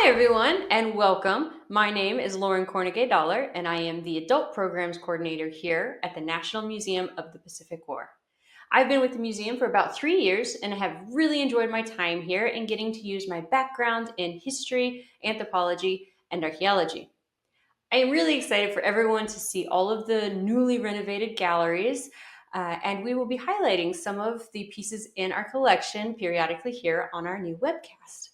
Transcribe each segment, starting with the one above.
Hi, everyone, and welcome. My name is Lauren Cornegay-Dollar, and I am the Adult Programs Coordinator here at the National Museum of the Pacific War. I've been with the museum for about 3 years and have really enjoyed my time here and getting to use my background in history, anthropology, and archaeology. I am really excited for everyone to see all of the newly renovated galleries, and we will be highlighting some of the pieces in our collection periodically here on our new webcast.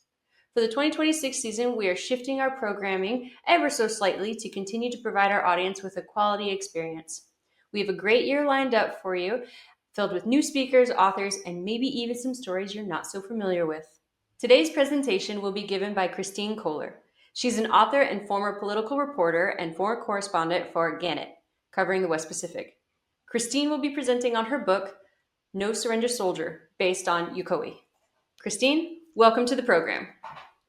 For the 2026 season, we are shifting our programming ever so slightly to continue to provide our audience with a quality experience. We have a great year lined up for you, filled with new speakers, authors, and maybe even some stories you're not so familiar with. Today's presentation will be given by Christine Kohler. She's an author and former political reporter and foreign correspondent for Gannett, covering the West Pacific. Christine will be presenting on her book, No Surrender Soldier, based on Yokoi. Christine, welcome to the program.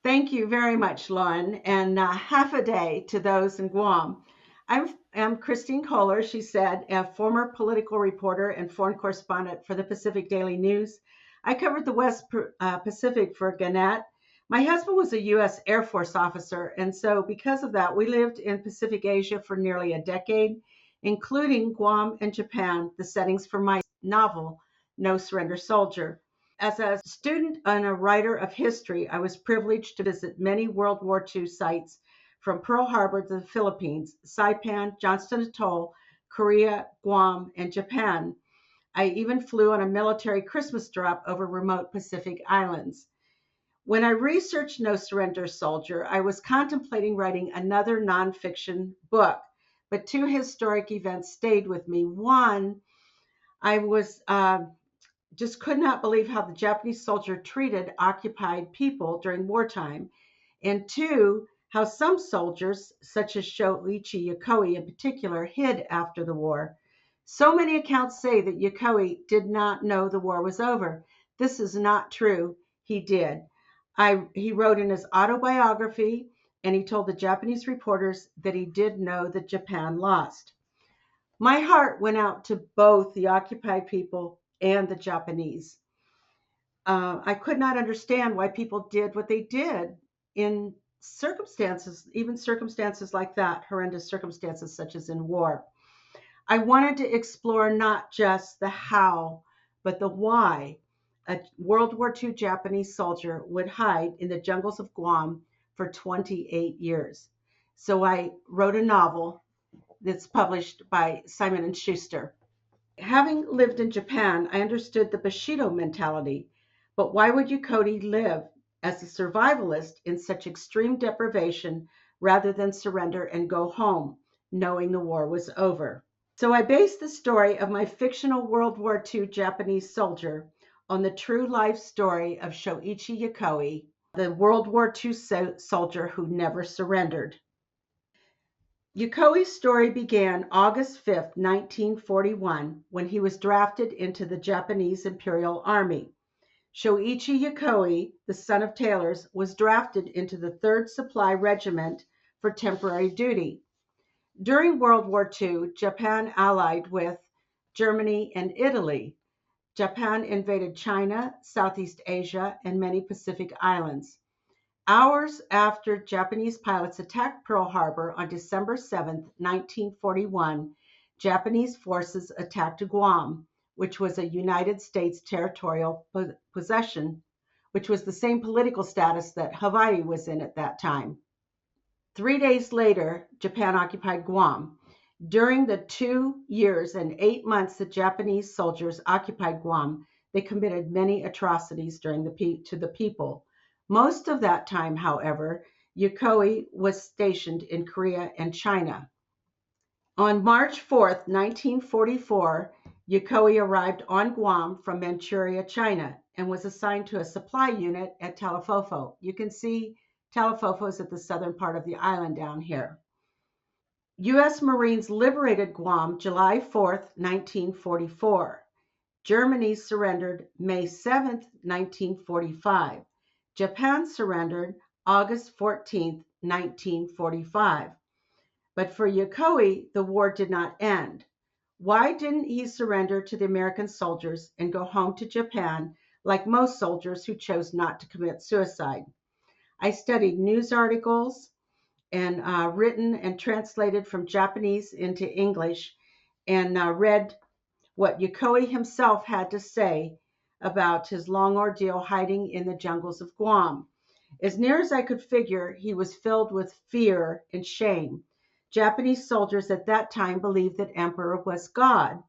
Thank you very much, Lauren, and half a day to those in Guam. I'm Christine Kohler, she said, a former political reporter and foreign correspondent for the Pacific Daily News. I covered the West Pacific for Gannett. My husband was a U.S. Air Force officer, and so because of that, we lived in Pacific Asia for nearly a decade, including Guam and Japan, the settings for my novel, No Surrender Soldier. As a student and a writer of history, I was privileged to visit many World War II sites from Pearl Harbor to the Philippines, Saipan, Johnston Atoll, Korea, Guam, and Japan. I even flew on a military Christmas drop over remote Pacific islands. When I researched No Surrender Soldier, I was contemplating writing another nonfiction book, but two historic events stayed with me. One, I was just could not believe how the Japanese soldier treated occupied people during wartime. And two, how some soldiers, such as Shoichi Yokoi in particular, hid after the war. So many accounts say that Yokoi did not know the war was over. This is not true. He did. He wrote in his autobiography, and he told the Japanese reporters that he did know that Japan lost. My heart went out to both the occupied people and the Japanese. I could not understand why people did what they did in circumstances, even circumstances like that, horrendous circumstances such as in war. I wanted to explore not just the how, but the why a World War II Japanese soldier would hide in the jungles of Guam for 28 years. So I wrote a novel that's published by Simon and Schuster. Having lived in Japan, I understood the Bushido mentality. But why would Yokoi live as a survivalist in such extreme deprivation rather than surrender and go home, knowing the war was over? So I based the story of my fictional World War II Japanese soldier on the true life story of Shoichi Yokoi, the World War II soldier who never surrendered. Yokoi's story began August 5, 1941, when he was drafted into the Japanese Imperial Army. Shoichi Yokoi, the son of tailors, was drafted into the 3rd Supply Regiment for temporary duty. During World War II, Japan allied with Germany and Italy. Japan invaded China, Southeast Asia, and many Pacific islands. Hours after Japanese pilots attacked Pearl Harbor on December 7, 1941, Japanese forces attacked Guam, which was a United States territorial possession, which was the same political status that Hawaii was in at that time. 3 days later, Japan occupied Guam. During the 2 years and 8 months that Japanese soldiers occupied Guam, they committed many atrocities to the people. Most of that time, however, Yokoi was stationed in Korea and China. On March 4, 1944, Yokoi arrived on Guam from Manchuria, China, and was assigned to a supply unit at Talifofo. You can see Talifofo is at the southern part of the island down here. U.S. Marines liberated Guam July 4, 1944. Germany surrendered May 7, 1945. Japan surrendered August 14, 1945. But for Yokoi, the war did not end. Why didn't he surrender to the American soldiers and go home to Japan like most soldiers who chose not to commit suicide? I studied news articles and written and translated from Japanese into English, and read what Yokoi himself had to say about his long ordeal hiding in the jungles of Guam. As near as I could figure, he was filled with fear and shame. Japanese soldiers at that time believed that Emperor was God.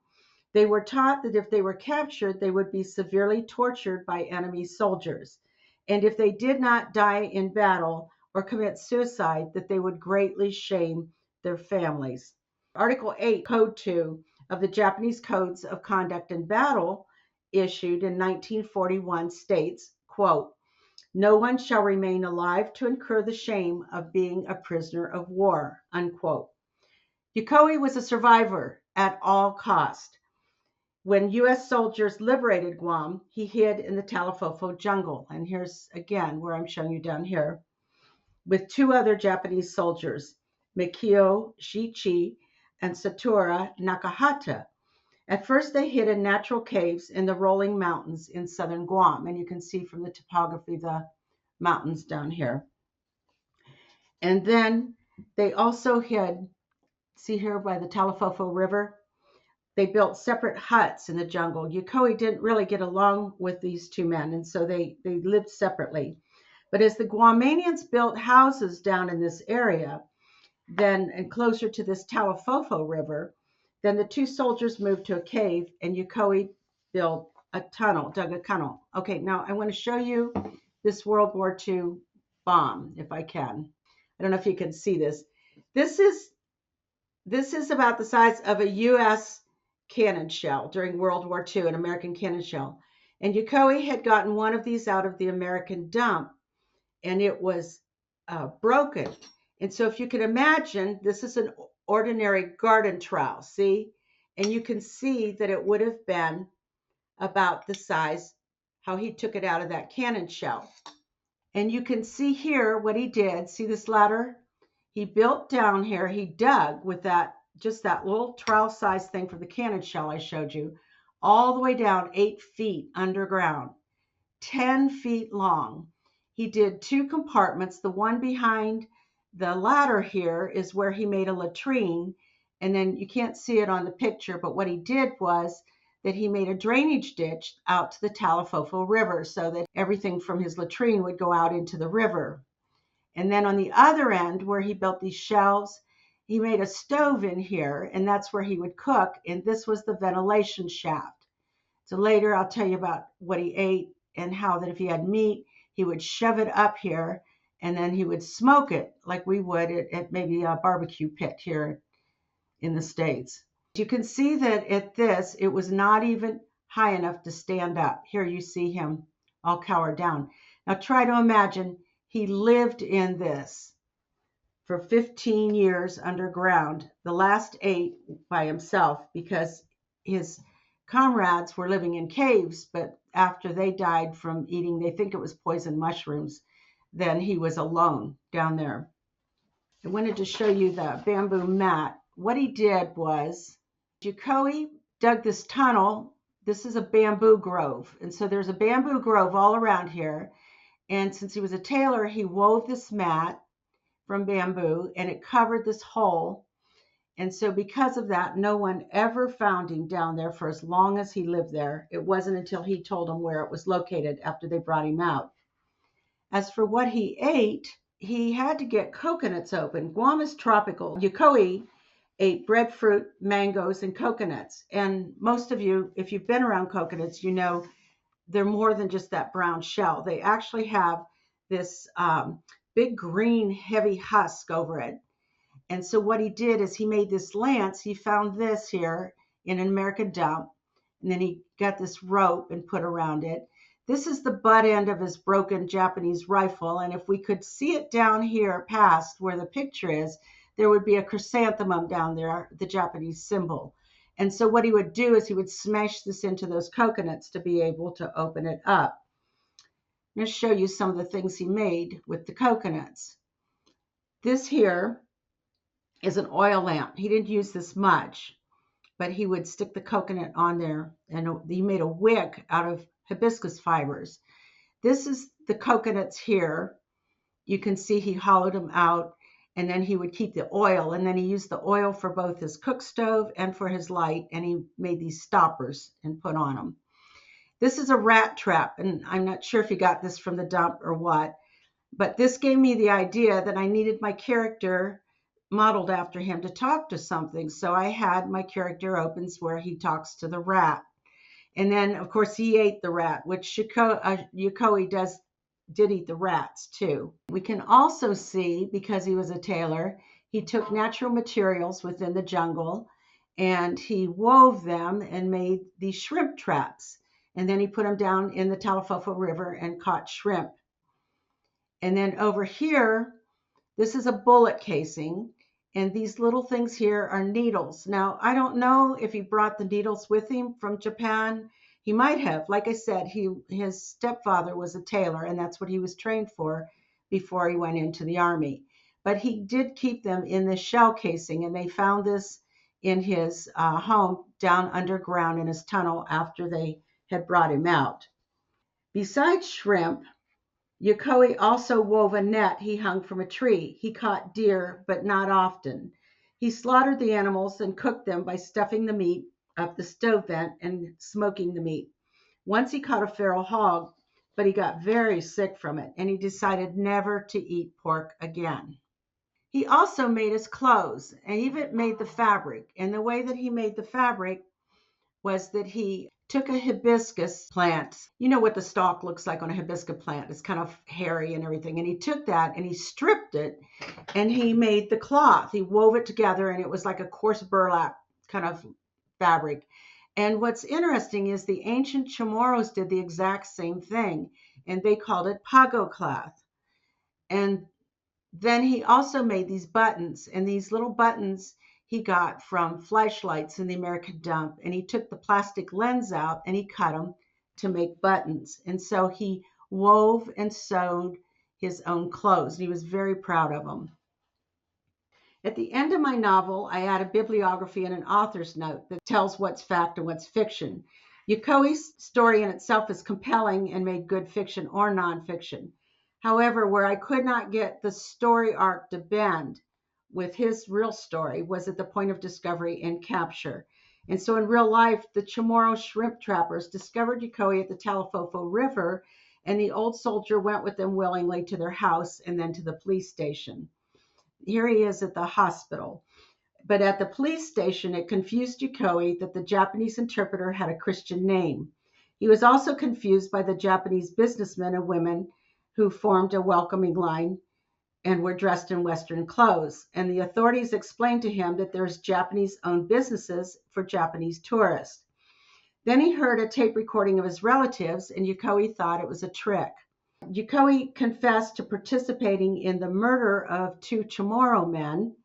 They were taught that if they were captured, they would be severely tortured by enemy soldiers. And if they did not die in battle or commit suicide, that they would greatly shame their families. Article 8, Code 2 of the Japanese Codes of Conduct in Battle, issued in 1941, states, quote, "No one shall remain alive to incur the shame of being a prisoner of war," unquote. Yokoi was a survivor at all cost. When U.S. soldiers liberated Guam, he hid in the Talafofo jungle. And here's again where I'm showing you down here, with two other Japanese soldiers, Mikio Shichi and Satora Nakahata. At first, they hid in natural caves in the rolling mountains in southern Guam. And you can see from the topography the mountains down here. And then they also hid, see here by the Talafofo River, they built separate huts in the jungle. Yokoi didn't really get along with these two men, and so they lived separately. But as the Guamanians built houses down in this area, then and closer to this Talafofo River, then the two soldiers moved to a cave, and Yokoi built a tunnel, dug a tunnel. Okay, now I want to show you this World War II bomb, if I can. I don't know if you can see this. This is about the size of a U.S. cannon shell during World War II, an American cannon shell. And Yokoi had gotten one of these out of the American dump, and it was broken. And so if you can imagine, this is an ordinary garden trowel, see? And you can see that it would have been about the size, how he took it out of that cannon shell. And you can see here what he did. See this ladder? He built down here, he dug with that, just that little trowel size thing for the cannon shell I showed you, all the way down 8 feet underground, 10 feet long. He did 2 compartments. The one behind the ladder here is where he made a latrine. And then you can't see it on the picture, but what he did was that he made a drainage ditch out to the Talafofo River so that everything from his latrine would go out into the river. And then on the other end, where he built these shelves, he made a stove in here, and that's where he would cook. And this was the ventilation shaft. So later I'll tell you about what he ate and how that if he had meat, he would shove it up here, and then he would smoke it like we would at maybe a barbecue pit here in the States. You can see that at this, it was not even high enough to stand up. Here you see him all cowered down. Now try to imagine he lived in this for 15 years underground, the last 8 by himself, because his comrades were living in caves, but after they died from eating, they think it was poison mushrooms, then he was alone down there. I wanted to show you the bamboo mat. What he did was, Yokoi dug this tunnel. This is a bamboo grove, and so there's a bamboo grove all around here. And since he was a tailor, he wove this mat from bamboo, and it covered this hole. And so because of that, no one ever found him down there for as long as he lived there. It wasn't until he told them where it was located after they brought him out. As for what he ate, he had to get coconuts open. Guam is tropical. Yokoi ate breadfruit, mangoes, and coconuts. And most of you, if you've been around coconuts, you know they're more than just that brown shell. They actually have this big green heavy husk over it. And so what he did is he made this lance. He found this here in an American dump, and then he got this rope and put around it. This is the butt end of his broken Japanese rifle, and if we could see it down here past where the picture is, there would be a chrysanthemum down there, the Japanese symbol. And so what he would do is he would smash this into those coconuts to be able to open it up. I'm going to show you some of the things he made with the coconuts. This here is an oil lamp. He didn't use this much, but he would stick the coconut on there, and he made a wick out of hibiscus fibers. This is the coconuts here, you can see he hollowed them out, and then he would keep the oil, and then he used the oil for both his cook stove and for his light, and he made these stoppers and put on them. This is a rat trap, and I'm not sure if he got this from the dump or what, but this gave me the idea that I needed my character modeled after him to talk to something. So I had my character opens where he talks to the rat. And then, of course, he ate the rat, which Yokoi did eat the rats too. We can also see, because he was a tailor, he took natural materials within the jungle and he wove them and made these shrimp traps. And then he put them down in the Talafofo River and caught shrimp. And then over here, this is a bullet casing. And these little things here are needles. Now, I don't know if he brought the needles with him from Japan. He might have. Like I said, his stepfather was a tailor, and that's what he was trained for before he went into the army. But he did keep them in this shell casing, and they found this in his home down underground in his tunnel after they had brought him out. Besides shrimp, Yokoi also wove a net he hung from a tree. He caught deer, but not often. He slaughtered the animals and cooked them by stuffing the meat up the stove vent and smoking the meat. Once he caught a feral hog, but he got very sick from it, and he decided never to eat pork again. He also made his clothes and even made the fabric. And the way that he made the fabric was that he took a hibiscus plant. You know what the stalk looks like on a hibiscus plant. It's kind of hairy and everything. And he took that and he stripped it and he made the cloth. He wove it together and it was like a coarse burlap kind of fabric. And what's interesting is the ancient Chamorros did the exact same thing and they called it pago cloth. And then he also made these buttons, and these little buttons he got from flashlights in the American dump. And he took the plastic lens out and he cut them to make buttons. And so he wove and sewed his own clothes. And he was very proud of them. At the end of my novel, I add a bibliography and an author's note that tells what's fact and what's fiction. Yokoi's story in itself is compelling and made good fiction or nonfiction. However, where I could not get the story arc to bend with his real story was at the point of discovery and capture. And so in real life, the Chamorro shrimp trappers discovered Yokoi at the Talafofo River, and the old soldier went with them willingly to their house and then to the police station. Here he is at the hospital. But at the police station, it confused Yokoi that the Japanese interpreter had a Christian name. He was also confused by the Japanese businessmen and women who formed a welcoming line and were dressed in Western clothes. And the authorities explained to him that there's Japanese-owned businesses for Japanese tourists. Then he heard a tape recording of his relatives, and Yokoi thought it was a trick. Yokoi confessed to participating in the murder of two Chamorro men,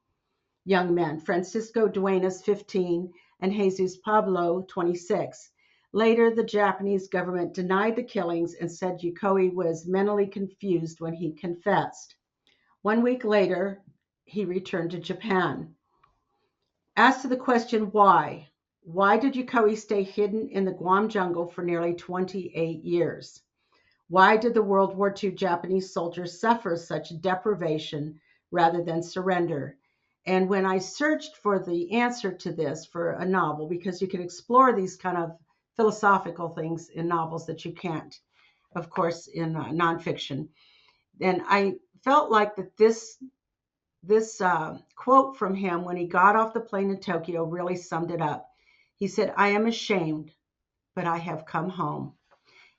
young men, Francisco Duenas, 15, and Jesus Pablo, 26. Later, the Japanese government denied the killings and said Yokoi was mentally confused when he confessed. 1 week later, he returned to Japan. As to the question why did Yokoi stay hidden in the Guam jungle for nearly 28 years? Why did the World War II Japanese soldiers suffer such deprivation rather than surrender? And when I searched for the answer to this for a novel, because you can explore these kind of philosophical things in novels that you can't, of course, in nonfiction, then I felt like that this quote from him when he got off the plane in Tokyo really summed it up. He said, "I am ashamed, but I have come home."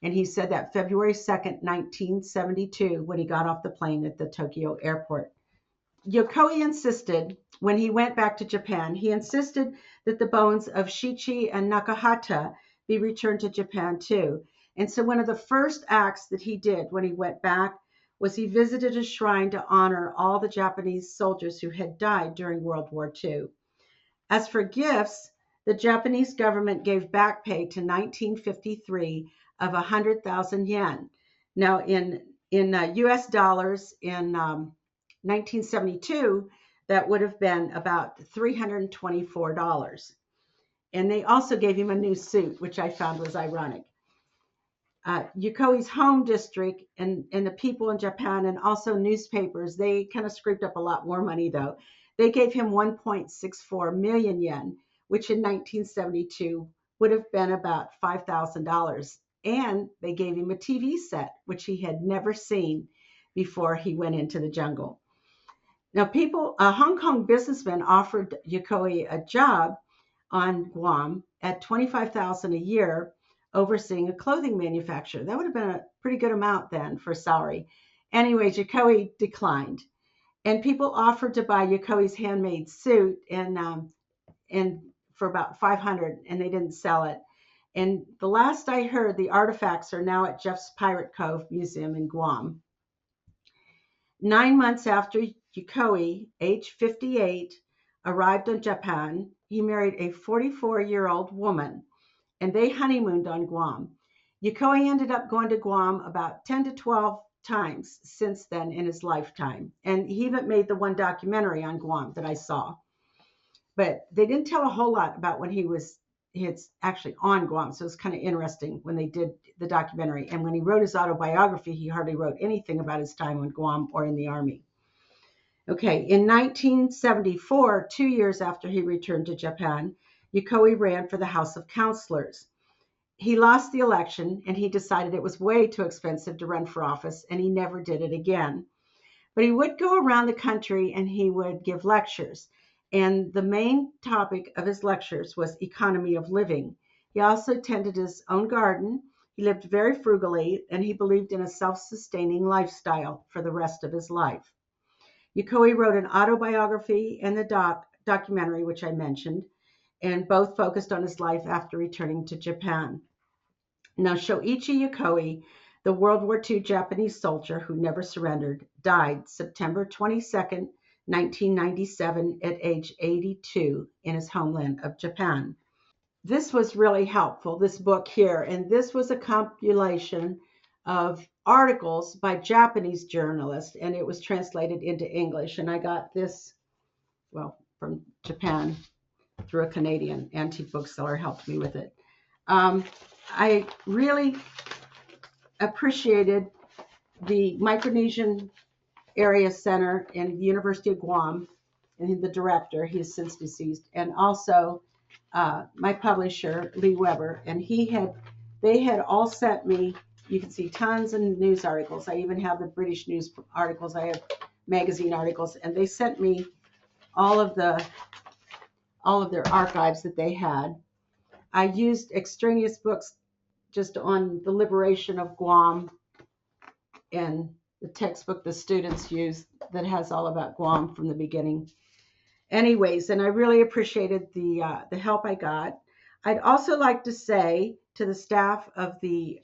And he said that February 2nd, 1972, when he got off the plane at the Tokyo airport. Yokoi insisted, when he went back to Japan, he insisted that the bones of Shichi and Nakahata be returned to Japan too. And so one of the first acts that he did when he went back was he visited a shrine to honor all the Japanese soldiers who had died during World War II. As for gifts, the Japanese government gave back pay to 1953 of 100,000 yen. Now, in US dollars in 1972, that would have been about $324. And they also gave him a new suit, which I found was ironic. Yokoi's home district and the people in Japan and also newspapers, they kind of scraped up a lot more money though. They gave him 1.64 million yen, which in 1972 would have been about $5,000. And they gave him a TV set, which he had never seen before he went into the jungle. Now, a Hong Kong businessman offered Yokoi a job on Guam at 25,000 a year overseeing a clothing manufacturer. That would have been a pretty good amount then for salary. Anyway, Yokoi declined, and people offered to buy Yokoi's handmade suit and for about 500, and they didn't sell it. And the last I heard, the artifacts are now at Jeff's Pirate Cove Museum in Guam. 9 months after Yokoi, age 58, arrived in Japan, he married a 44-year-old woman, and they honeymooned on Guam. Yokoi ended up going to Guam about 10 to 12 times since then in his lifetime. And he even made the one documentary on Guam that I saw. But they didn't tell a whole lot about when he's actually on Guam. So it's kind of interesting when they did the documentary. And when he wrote his autobiography, he hardly wrote anything about his time on Guam or in the Army. Okay, in 1974, 2 years after he returned to Japan, Yokoi ran for the House of Councilors. He lost the election and he decided it was way too expensive to run for office, and he never did it again. But he would go around the country and he would give lectures. And the main topic of his lectures was economy of living. He also tended his own garden. He lived very frugally, and he believed in a self-sustaining lifestyle for the rest of his life. Yokoi wrote an autobiography and the documentary, which I mentioned, and both focused on his life after returning to Japan. Now, Shoichi Yokoi, the World War II Japanese soldier who never surrendered, died September 22nd, 1997, at age 82 in his homeland of Japan. This was really helpful, this book here, and this was a compilation of articles by Japanese journalists, and it was translated into English. And I got this, from Japan through a Canadian antique bookseller, helped me with it. I really appreciated the Micronesian Area Center in the University of Guam, and the director, he's since deceased, and also my publisher, Lee Weber, and they had all sent me, you can see tons of news articles. I even have the British news articles. I have magazine articles, and they sent me all of their archives that they had. I used extraneous books just on the liberation of Guam and the textbook the students use that has all about Guam from the beginning. Anyways, and I really appreciated the help I got. I'd also like to say to the staff of the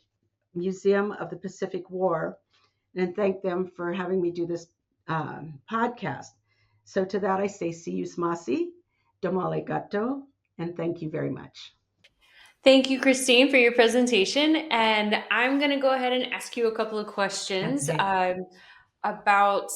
Museum of the Pacific War and thank them for having me do this podcast. So to that I say, see you smasi, domo arigato, and thank you very much. Thank you, Christine, for your presentation. And I'm going to go ahead and ask you a couple of questions Okay. about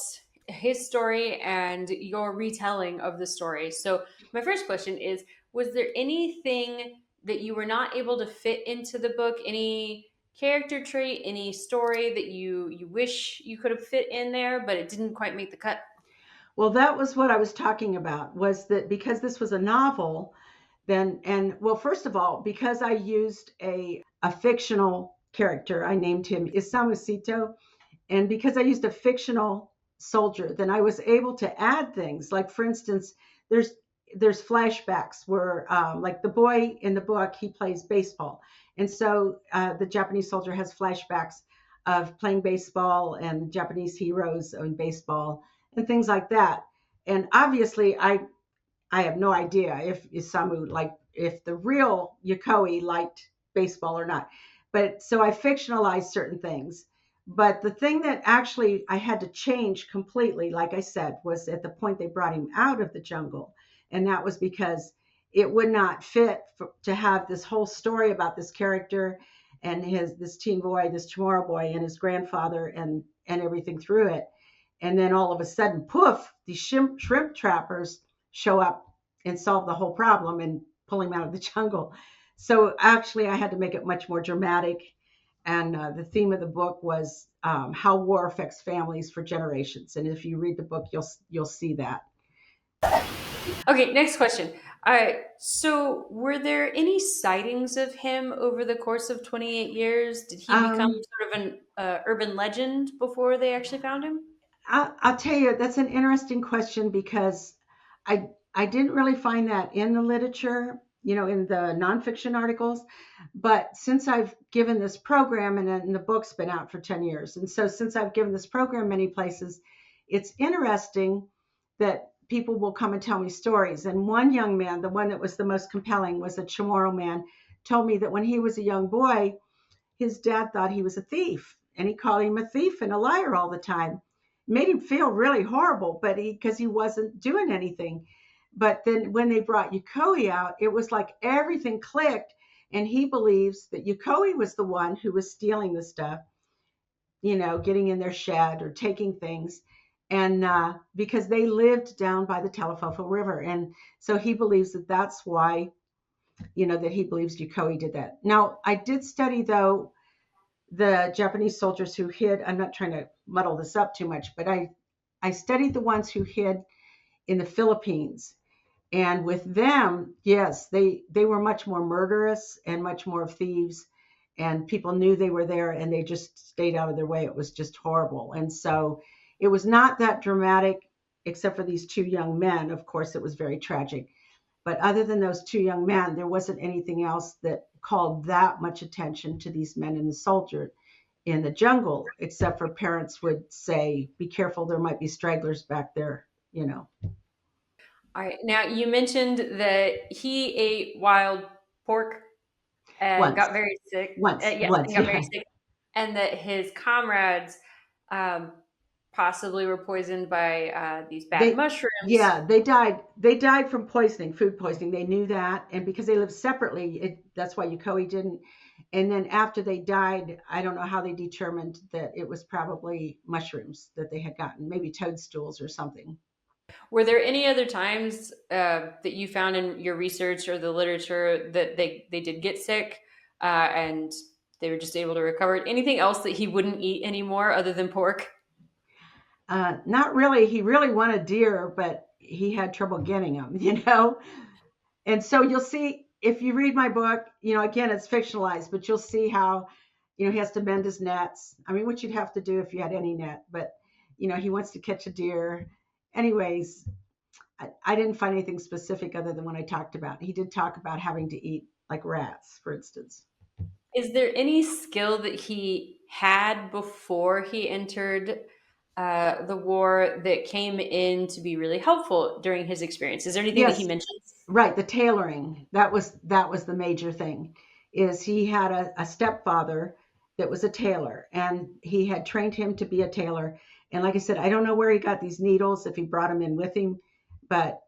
his story and your retelling of the story. So, my first question is, was there anything that you were not able to fit into the book? Any character trait, any story that you wish you could have fit in there, but it didn't quite make the cut? Well, that was what I was talking about, was that because this was a novel, first of all, because I used a fictional character, I named him Isamu Sito, and because I used a fictional soldier, then I was able to add things. Like, for instance, there's flashbacks where, like the boy in the book, he plays baseball, and so the Japanese soldier has flashbacks of playing baseball and Japanese heroes in baseball and things like that. And obviously, I have no idea if Isamu, like, if the real Yokoi liked baseball or not. But so I fictionalized certain things. But the thing that actually I had to change completely, like I said, was at the point they brought him out of the jungle. And that was because it would not fit to have this whole story about this character and this teen boy, this Chamorro boy, and his grandfather and everything through it. And then all of a sudden, poof, these shrimp trappers show up and solve the whole problem and pull him out of the jungle. So actually, I had to make it much more dramatic. And the theme of the book was how war affects families for generations. And if you read the book, you'll see that. Okay, next question. All right. So, were there any sightings of him over the course of 28 years? Did he become Um, sort of an urban legend before they actually found him? I'll tell you, that's an interesting question because I didn't really find that in the literature, in the nonfiction articles. But since I've given this program, and the book's been out for 10 years, and so since I've given this program many places, it's interesting that people will come and tell me stories. And one young man, the one that was the most compelling, was a Chamorro man, told me that when he was a young boy, his dad thought he was a thief, and he called him a thief and a liar all the time. It made him feel really horrible, but because he wasn't doing anything. But then when they brought Yokoi out, it was like everything clicked, and he believes that Yokoi was the one who was stealing the stuff, getting in their shed or taking things. And because they lived down by the Telefofo River. And so he believes that that's why, that he believes Yokoi did that. Now, I did study, though, the Japanese soldiers who hid. I'm not trying to muddle this up too much, but I studied the ones who hid in the Philippines. And with them, yes, they were much more murderous and much more thieves. And people knew they were there and they just stayed out of their way. It was just horrible. And so it was not that dramatic, except for these two young men. Of course, it was very tragic. But other than those two young men, there wasn't anything else that called that much attention to these men in the soldier in the jungle, except for parents would say, be careful, there might be stragglers back there. All right. Now, you mentioned that he ate wild pork and got Once, very sick. Yes, and once, got very yeah. sick, and that his comrades um, possibly were poisoned by these bad They, mushrooms. yeah, they died from poisoning, food poisoning. They knew that. And because they lived separately, that's why Yokoi didn't. And then after they died, I don't know how they determined that it was probably mushrooms that they had gotten, maybe toadstools or something. Were there any other times that you found in your research or the literature that they did get sick and they were just able to recover? Anything else that he wouldn't eat anymore other than pork? Not really. He really wanted deer, but he had trouble getting them. And so you'll see if you read my book, again, it's fictionalized, but you'll see how, he has to mend his nets. I mean, what you'd have to do if you had any net, but, he wants to catch a deer. Anyways, I didn't find anything specific other than what I talked about. He did talk about having to eat like rats, for instance. Is there any skill that he had before he entered the war that came in to be really helpful during his experience? Is there anything that he Yes, mentions? right. The tailoring. That was the major thing. Is he had a stepfather that was a tailor, and he had trained him to be a tailor. And like I said, I don't know where he got these needles, if he brought them in with him, but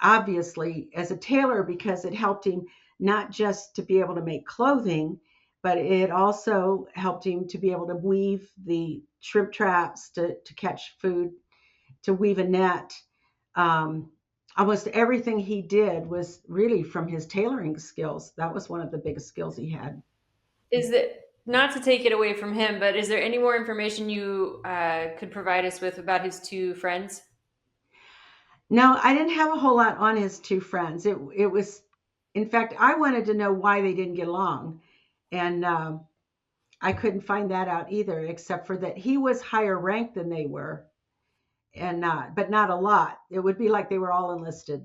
obviously as a tailor, because it helped him not just to be able to make clothing, but it also helped him to be able to weave the shrimp traps to catch food, to weave a net. um, Almost everything he did was really from his tailoring skills. That was one of the biggest skills he had. Is that not to take it away from him, but is there any more information you could provide us with about his two friends? No, I didn't have a whole lot on his two friends. It was, in fact, I wanted to know why they didn't get along, and I couldn't find that out either, except for that he was higher ranked than they were, and but not a lot. It would be like they were all enlisted,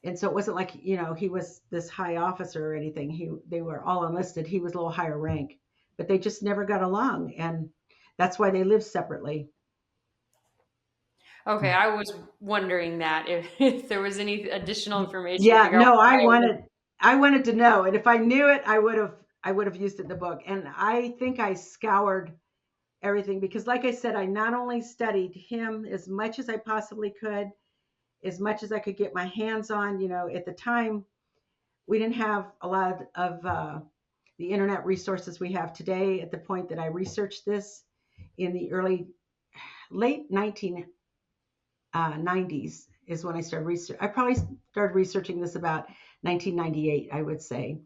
and so it wasn't like he was this high officer or anything. They were all enlisted. He was a little higher rank, but they just never got along, and that's why they lived separately. Okay, I was wondering that if there was any additional information to Yeah, figure out no, I why. wanted I wanted to know, and if I knew it, I would have used it in the book. And I think I scoured everything because, like I said, I not only studied him as much as I possibly could, as much as I could get my hands on. At the time, we didn't have a lot of the internet resources we have today. At the point that I researched this in the late 1990s is when I started research. I probably started researching this about 1998, I would say.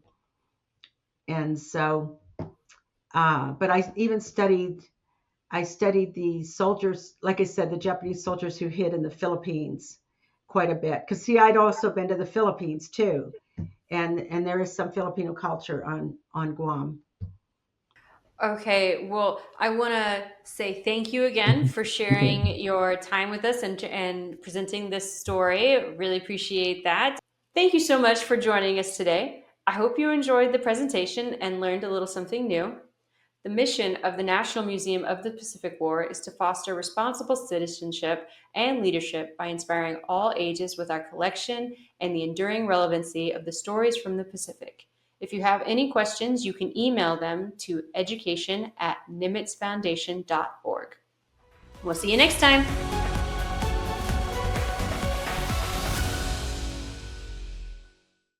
And so But I studied the soldiers, like I said, the Japanese soldiers who hid in the Philippines quite a bit. Because see, I'd also been to the Philippines too, and there is some Filipino culture on Guam. Okay, well, I want to say thank you again for sharing your time with us and presenting this story. Really appreciate that. Thank you so much for joining us today. I hope you enjoyed the presentation and learned a little something new. The mission of the National Museum of the Pacific War is to foster responsible citizenship and leadership by inspiring all ages with our collection and the enduring relevancy of the stories from the Pacific. If you have any questions, you can email them to education@nimmitzfoundation.org. We'll see you next time.